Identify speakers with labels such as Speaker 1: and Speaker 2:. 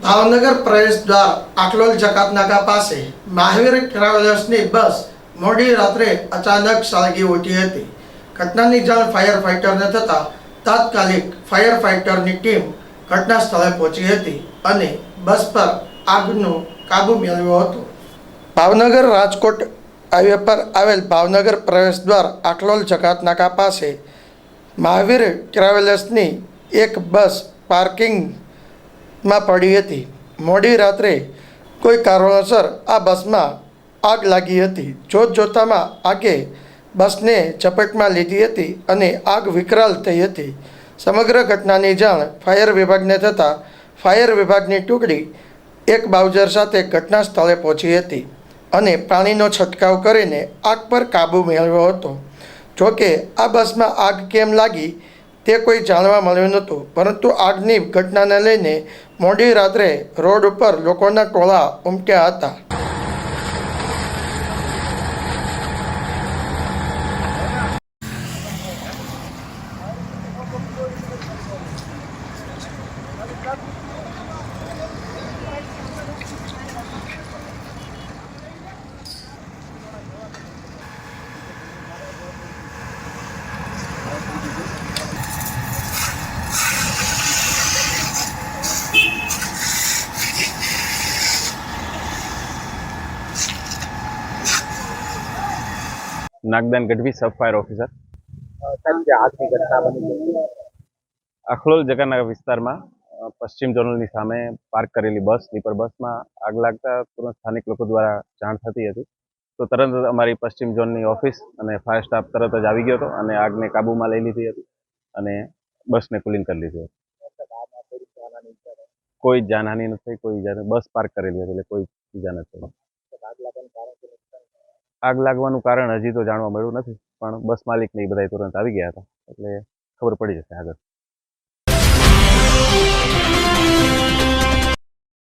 Speaker 1: ભાવનગર પ્રવેશ દ્વાર આકલોલ જકાતનાકા પાસે મહાવીર ટ્રાવેલર્સની બસ મોડી રાત્રે અચાનક સળગી ઉઠી હતી. ઘટનાની જાણ ફાયર ફાઇટરને થતાં તાત્કાલિક ફાયર ફાઇટરની ટીમ ઘટના સ્થળે પહોંચી હતી અને બસ પર આગનો કાબુ મેળવ્યો હતો. ભાવનગર રાજકોટ હાઈવે પર આવેલ ભાવનગર પ્રવેશ દ્વાર આકલોલ જકાતનાકા પાસે મહાવીર ટ્રાવેલર્સની એક બસ પાર્કિંગમાં પડી હતી. મોડી રાત્રે કોઈ કારણોસર આ બસમાં આગ લાગી હતી. જોતજોતામાં આગે બસને ઝપેટમાં લીધી હતી અને આગ વિકરાળ થઈ હતી. સમગ્ર ઘટનાની જાણ ફાયર વિભાગને થતાં ફાયર વિભાગની ટુકડી એક બાઉઝર સાથે ઘટના સ્થળે પહોંચી હતી અને પાણીનો છંટકાવ કરીને આગ પર કાબૂ મેળવ્યો હતો. જોકે આ બસમાં આગ કેમ લાગી તે કોઈ જાણવા મળ્યું નહોતું, પરંતુ આગની ઘટનાને લઈને મોડી રાત્રે રોડ ઉપર લોકોના ટોળા ઉમટ્યા હતા.
Speaker 2: नागदान गढ़वी सब फायर ऑफिसर
Speaker 3: આજની ઘટના બની હતી.
Speaker 2: આખલોલ જકાતનાકા વિસ્તારમાં પશ્ચિમ ઝોનલની સામે પાર્ક કરેલી બસ સ્લીપર બસમાં આગ લાગતા તુરંત સ્થાનિક લોકો દ્વારા જાણ થતી હતી. તો તરત જ અમારી પશ્ચિમ ઝોનની ઓફિસ અને ફાયર સ્ટાફ તરત જ આવી ગયો હતો અને આગને કાબૂમાં લઈ લીધી હતી અને બસને કુલિંગ કરી લીધી હતી. કોઈ જાનહાનિ નથી, કોઈ ઈજા, બસ પાર્ક કરેલી હતી એટલે કોઈ ઈજા નથી. આગ લાગવાનું કારણ હજી તો જાણવા મળ્યું નથી, પણ બસ માલિકને એ બધા તુરંત આવી ગયા હતા એટલે ખબર પડી જશે આગળ.